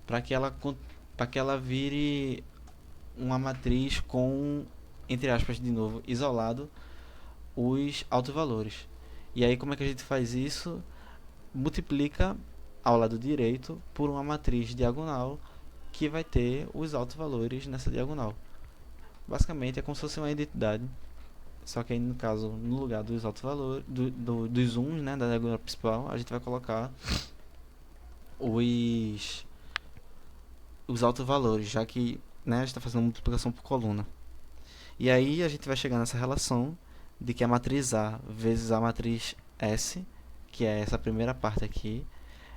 para que ela vire uma matriz com, entre aspas, de novo, isolado os autovalores. E aí como é que a gente faz isso? Multiplica ao lado direito por uma matriz diagonal que vai ter os autovalores nessa diagonal. Basicamente é como se fosse uma identidade, só que aí no caso, no lugar dos autovalores, dos 1, né, da diagonal principal, a gente vai colocar os autovalores, já que, né, a gente está fazendo uma multiplicação por coluna. E aí a gente vai chegar nessa relação de que a matriz A vezes a matriz S, que é essa primeira parte aqui,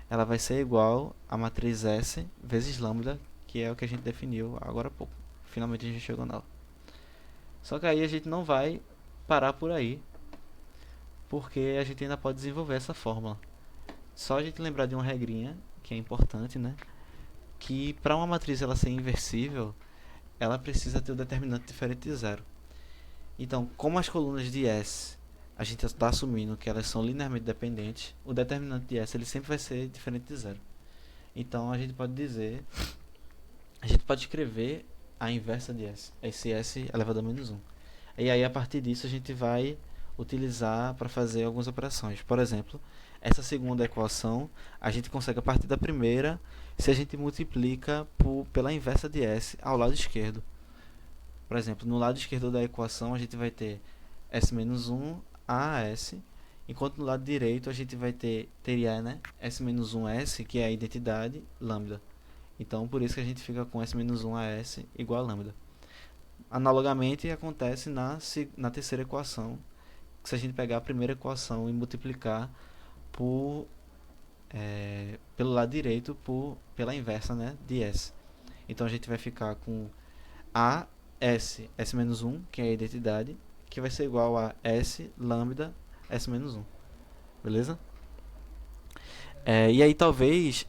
ela vai ser igual a matriz S vezes lambda, que é o que a gente definiu agora há pouco. Finalmente a gente chegou nela. Só que aí a gente não vai parar por aí, porque a gente ainda pode desenvolver essa fórmula. Só a gente lembrar de uma regrinha, que é importante, né? Que para uma matriz ela ser inversível, ela precisa ter o determinante diferente de zero. Então, como as colunas de S, a gente está assumindo que elas são linearmente dependentes, o determinante de S ele sempre vai ser diferente de zero. Então, a gente pode escrever a inversa de S, esse S elevado a menos 1. E aí, a partir disso, a gente vai utilizar para fazer algumas operações. Por exemplo, essa segunda equação, a gente consegue a partir da primeira, se a gente multiplica pela inversa de S ao lado esquerdo. Por exemplo, no lado esquerdo da equação, a gente vai ter S-1 AS, enquanto no lado direito a gente teria, né, S-1S, que é a identidade, lambda. Então, por isso que a gente fica com S-1 AS igual a lambda. Analogamente, acontece na terceira equação, que se a gente pegar a primeira equação e multiplicar pelo lado direito pela inversa, né, de S. Então, a gente vai ficar com S-1, que é a identidade, que vai ser igual a S lambda S-1. Beleza? E aí talvez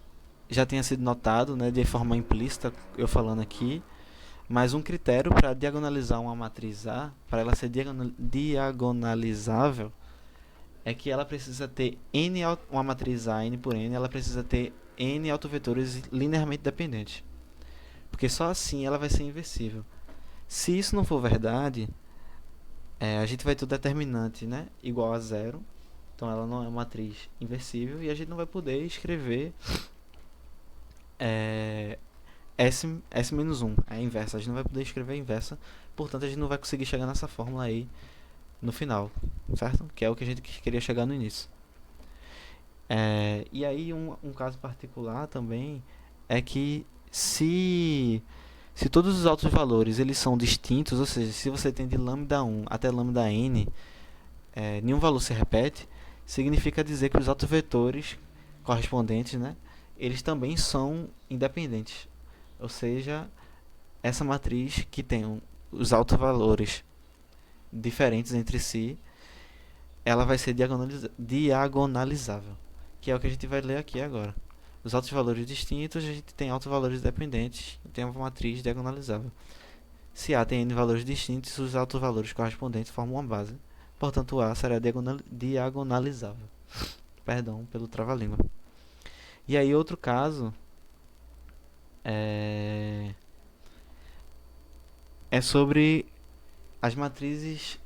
já tenha sido notado, né, de forma implícita, eu falando aqui, mas um critério para diagonalizar uma matriz A, para ela ser diagonalizável, é que ela precisa ter uma matriz A, n por n, ela precisa ter n autovetores linearmente dependentes. Porque só assim ela vai ser inversível. Se isso não for verdade, a gente vai ter o determinante, né, igual a zero. Então ela não é uma matriz inversível e a gente não vai poder escrever S-1, a inversa. A gente não vai poder escrever a inversa, portanto a gente não vai conseguir chegar nessa fórmula aí no final, certo? Que é o que a gente queria chegar no início. E aí um caso particular também é que se todos os altos valores eles são distintos, ou seja, se você tem de lambda 1 até lambda n, nenhum valor se repete, significa dizer que os autovetores correspondentes, né, eles também são independentes. Ou seja, essa matriz que tem os autovalores diferentes entre si, ela vai ser diagonalizável, que é o que a gente vai ler aqui agora. Os autovalores distintos, a gente tem autovalores dependentes e tem uma matriz diagonalizável. Se A tem n valores distintos, os autovalores correspondentes formam uma base. Portanto, A será diagonalizável. Perdão pelo trava-língua. E aí, outro caso é sobre as matrizes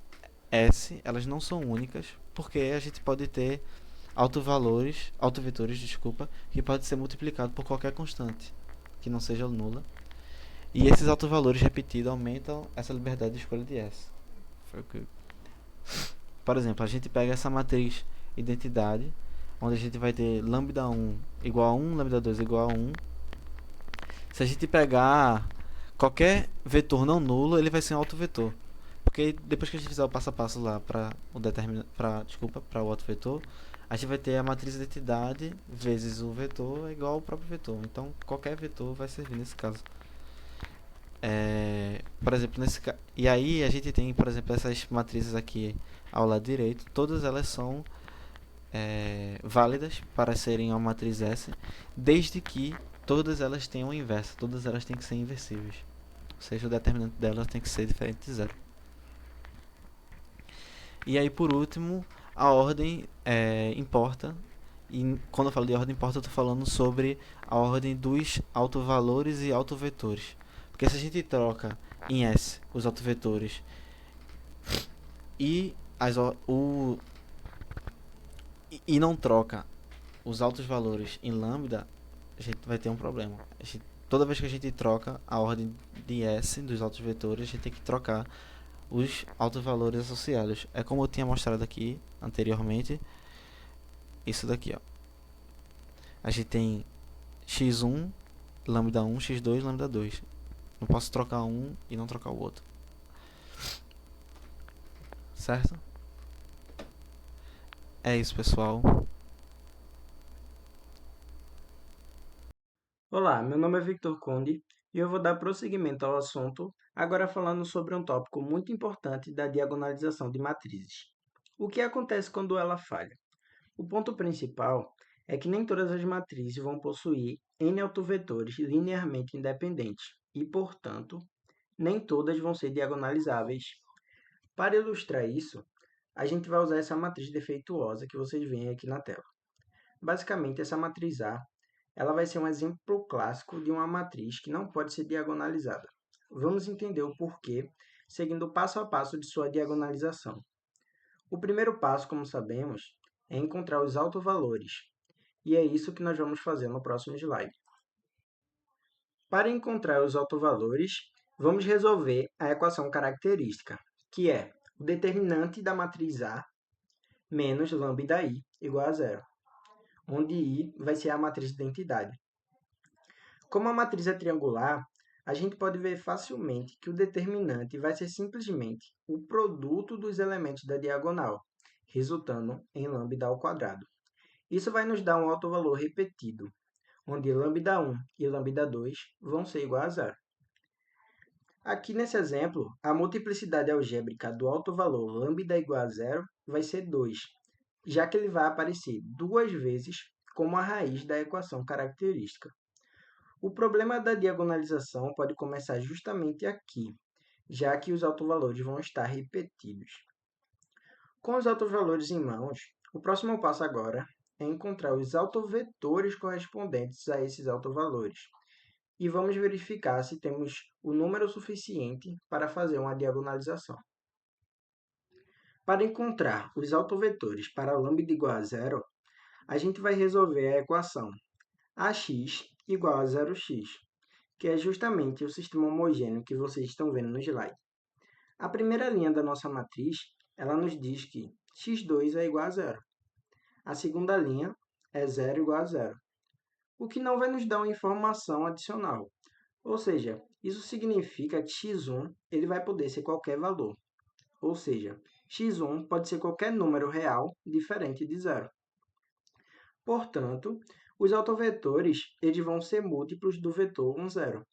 S. Elas não são únicas, porque a gente pode ter autovetores, que pode ser multiplicado por qualquer constante que não seja nula. E esses autovalores repetidos aumentam essa liberdade de escolha de S. Por exemplo, a gente pega essa matriz identidade, onde a gente vai ter lambda 1 igual a 1, lambda 2 igual a 1. Se a gente pegar qualquer vetor não nulo, ele vai ser um autovetor. Porque depois que a gente fizer o passo a passo lá para o autovetor, a gente vai ter a matriz identidade vezes o vetor é igual ao próprio vetor. Então, qualquer vetor vai servir nesse caso. Por exemplo, e aí a gente tem, por exemplo, essas matrizes aqui ao lado direito. Todas elas são válidas para serem uma matriz S, desde que todas elas tenham o inverso. Todas elas têm que ser inversíveis. Ou seja, o determinante delas tem que ser diferente de zero. E aí, por último, a ordem importa. E quando eu falo de ordem importa, eu estou falando sobre a ordem dos autovalores e autovetores. Porque se a gente troca em S os autovetores e não troca os altos valores em lambda, a gente vai ter um problema. Toda vez que a gente troca a ordem de S dos altos vetores, a gente tem que trocar os altos valores associados. É como eu tinha mostrado aqui anteriormente. Isso daqui, ó. A gente tem x1, lambda 1, x2, lambda 2. Não posso trocar um e não trocar o outro. Certo? É isso, pessoal. Olá, meu nome é Victor Conde e eu vou dar prosseguimento ao assunto, agora falando sobre um tópico muito importante da diagonalização de matrizes. O que acontece quando ela falha? O ponto principal é que nem todas as matrizes vão possuir n autovetores linearmente independentes e, portanto, nem todas vão ser diagonalizáveis. Para ilustrar isso, a gente vai usar essa matriz defeituosa que vocês veem aqui na tela. Basicamente, essa matriz A ela vai ser um exemplo clássico de uma matriz que não pode ser diagonalizada. Vamos entender o porquê, seguindo o passo a passo de sua diagonalização. O primeiro passo, como sabemos, é encontrar os autovalores, e é isso que nós vamos fazer no próximo slide. Para encontrar os autovalores, vamos resolver a equação característica, que é o determinante da matriz A menos lambda I igual a zero, onde I vai ser a matriz de identidade. Como a matriz é triangular, a gente pode ver facilmente que o determinante vai ser simplesmente o produto dos elementos da diagonal, resultando em lambda ao quadrado. Isso vai nos dar um autovalor repetido, onde lambda 1 e lambda 2 vão ser iguais a zero. Aqui nesse exemplo, a multiplicidade algébrica do autovalor lambda igual a zero vai ser 2, já que ele vai aparecer duas vezes como a raiz da equação característica. O problema da diagonalização pode começar justamente aqui, já que os autovalores vão estar repetidos. Com os autovalores em mãos, o próximo passo agora é encontrar os autovetores correspondentes a esses autovalores. E vamos verificar se temos o número suficiente para fazer uma diagonalização. Para encontrar os autovetores para lambda igual a zero, a gente vai resolver a equação AX igual a 0x, que é justamente o sistema homogêneo que vocês estão vendo no slide. A primeira linha da nossa matriz, ela nos diz que x2 é igual a zero. A segunda linha é 0 igual a zero, o que não vai nos dar uma informação adicional. Ou seja, isso significa que x1 ele vai poder ser qualquer valor. Ou seja, x1 pode ser qualquer número real diferente de zero. Portanto, os autovetores eles vão ser múltiplos do vetor 1, 0.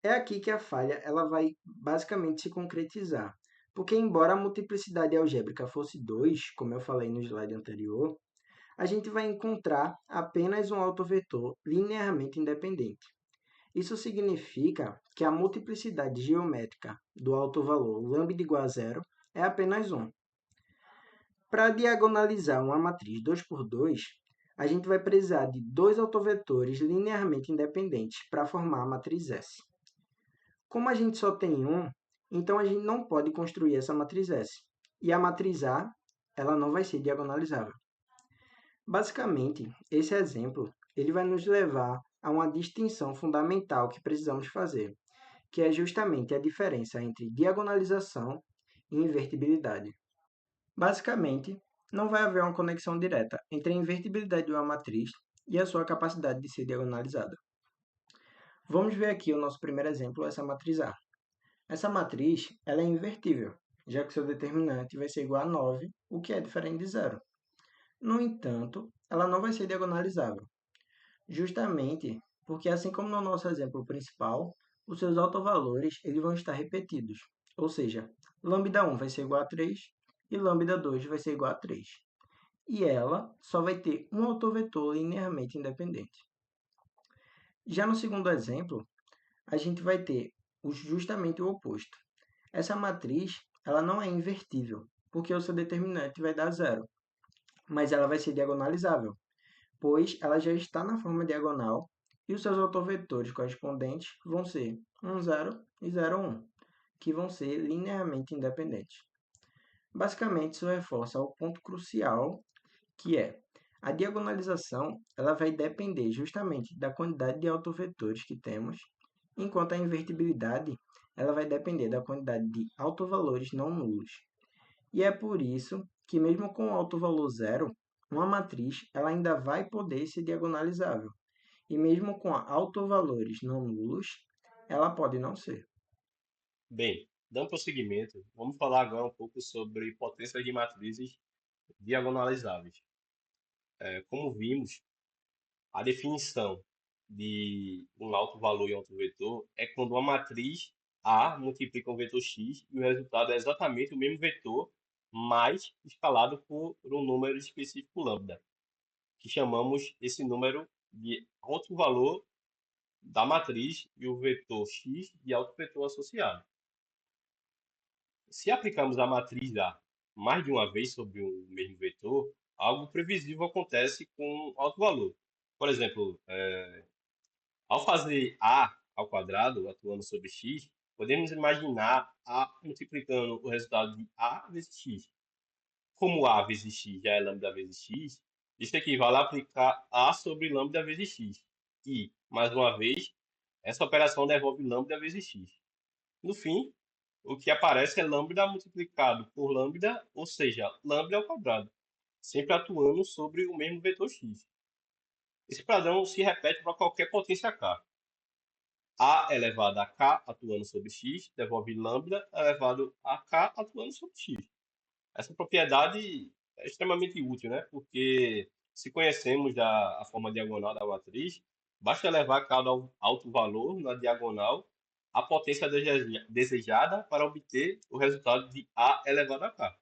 É aqui que a falha ela vai basicamente se concretizar, porque embora a multiplicidade algébrica fosse 2, como eu falei no slide anterior, a gente vai encontrar apenas um autovetor linearmente independente. Isso significa que a multiplicidade geométrica do autovalor lambda igual a zero é apenas 1. Para diagonalizar uma matriz 2 por 2, a gente vai precisar de dois autovetores linearmente independentes para formar a matriz S. Como a gente só tem um, então a gente não pode construir essa matriz S. E a matriz A, ela não vai ser diagonalizável. Basicamente, esse exemplo ele vai nos levar a uma distinção fundamental que precisamos fazer, que é justamente a diferença entre diagonalização e invertibilidade. Basicamente, não vai haver uma conexão direta entre a invertibilidade de uma matriz e a sua capacidade de ser diagonalizada. Vamos ver aqui o nosso primeiro exemplo, essa matriz A. Essa matriz ela é invertível, já que seu determinante vai ser igual a 9, o que é diferente de zero. No entanto, ela não vai ser diagonalizável, justamente porque, assim como no nosso exemplo principal, os seus autovalores eles vão estar repetidos, ou seja, lambda1 vai ser igual a 3 e lambda2 vai ser igual a 3. E ela só vai ter um autovetor linearmente independente. Já no segundo exemplo, a gente vai ter justamente o oposto. Essa matriz ela não é invertível, porque o seu determinante vai dar zero, mas ela vai ser diagonalizável, pois ela já está na forma diagonal e os seus autovetores correspondentes vão ser 1, 0 e 0, 1, que vão ser linearmente independentes. Basicamente, isso reforça o ponto crucial, que é a diagonalização ela vai depender justamente da quantidade de autovetores que temos, enquanto a invertibilidade ela vai depender da quantidade de autovalores não nulos. E é por isso que mesmo com autovalor zero, uma matriz ela ainda vai poder ser diagonalizável. E mesmo com autovalores não nulos, ela pode não ser. Bem, dando prosseguimento, vamos falar agora um pouco sobre potências de matrizes diagonalizáveis. Como vimos, a definição de um alto valor e alto vetor é quando uma matriz A multiplica um vetor x e o resultado é exatamente o mesmo vetor, mas escalado por um número específico lambda, que chamamos esse número de alto valor da matriz e o vetor x de alto vetor associado. Se aplicamos a matriz A mais de uma vez sobre o mesmo vetor, algo previsível acontece com alto valor. Por exemplo, ao fazer A ao quadrado, atuando sobre x, podemos imaginar A multiplicando o resultado de A vezes x. Como A vezes x já é lambda vezes x, isso equivale a aplicar A sobre lambda vezes x. E, mais uma vez, essa operação devolve lambda vezes x. No fim, o que aparece é lambda multiplicado por lambda, ou seja, lambda ao quadrado, sempre atuando sobre o mesmo vetor x. Esse padrão se repete para qualquer potência k. A elevado a k atuando sobre x devolve lambda elevado a k atuando sobre x. Essa propriedade é extremamente útil, né? Porque se conhecemos a forma diagonal da matriz, basta elevar cada alto valor na diagonal à potência desejada para obter o resultado de A elevado a K.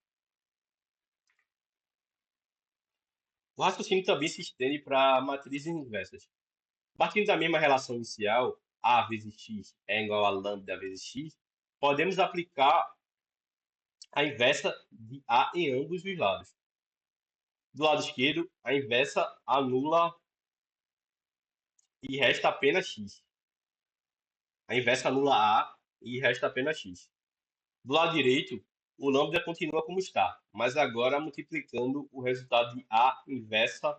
O raciocínio também se estende para matrizes inversas. Partindo da mesma relação inicial, A vezes x é igual a lambda vezes x, podemos aplicar a inversa de A em ambos os lados. Do lado esquerdo, a inversa anula e resta apenas x. A inversa anula A e resta apenas x. Do lado direito, o lambda continua como está, mas agora multiplicando o resultado de A inversa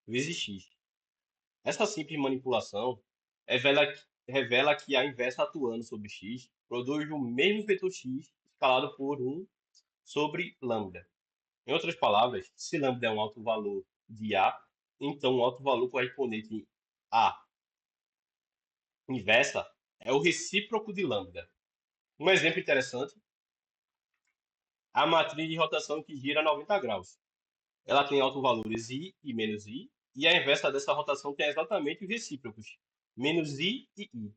vezes x. Essa simples manipulação revela que a inversa atuando sobre x produz o mesmo vetor x escalado por 1 sobre lambda. Em outras palavras, se lambda é um alto valor de A, então o alto valor correspondente a inversa é o recíproco de lambda. Um exemplo interessante é a matriz de rotação que gira 90 graus. Ela tem autovalores i e menos i, e a inversa dessa rotação tem exatamente os recíprocos, menos i e i.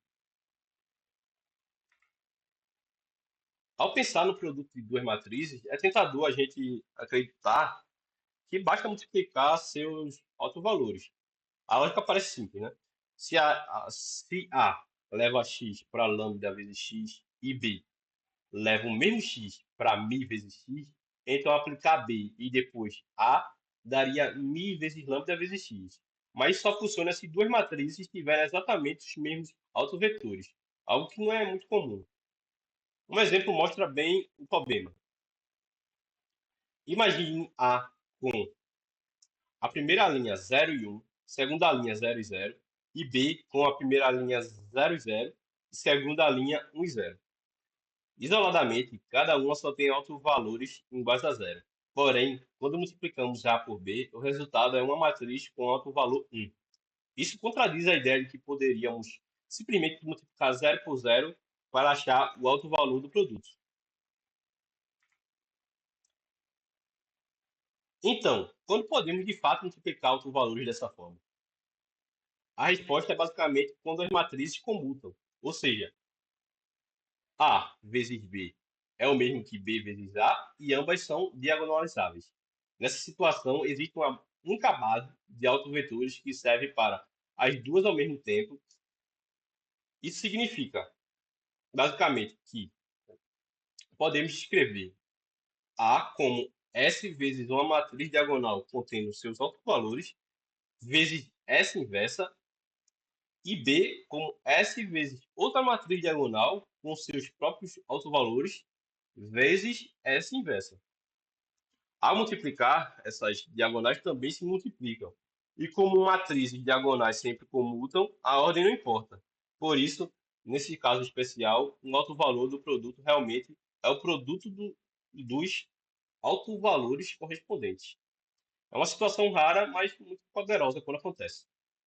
Ao pensar no produto de duas matrizes, é tentador a gente acreditar que basta multiplicar seus autovalores. A lógica parece simples, né? Se A leva x para lambda vezes x e B leva o mesmo x para mi vezes x, então aplicar B e depois A daria mi vezes lambda vezes x. Mas isso só funciona se duas matrizes tiverem exatamente os mesmos autovetores, algo que não é muito comum. Um exemplo mostra bem o problema. Imagine A com a primeira linha 0 e 1, segunda linha 0 e 0, e B com a primeira linha 0 e 0 e segunda linha 1 e 0. Isoladamente, cada uma só tem autovalores iguais a zero. Porém, quando multiplicamos A por B, o resultado é uma matriz com autovalor 1. Isso contradiz a ideia de que poderíamos simplesmente multiplicar zero por zero para achar o autovalor do produto. Então, quando podemos de fato multiplicar autovalores dessa forma? A resposta é basicamente quando as matrizes comutam, ou seja, A vezes B é o mesmo que B vezes A e ambas são diagonalizáveis. Nessa situação, existe uma única base de autovetores que serve para as duas ao mesmo tempo. Isso significa, basicamente, que podemos escrever A como S vezes uma matriz diagonal contendo seus autovalores vezes S inversa e B como S vezes outra matriz diagonal com seus próprios autovalores vezes S inversa. Ao multiplicar, essas diagonais também se multiplicam. E como matrizes diagonais sempre comutam, a ordem não importa. Por isso, nesse caso especial, o autovalor do produto realmente é o produto dos autovalores correspondentes. É uma situação rara, mas muito poderosa quando acontece.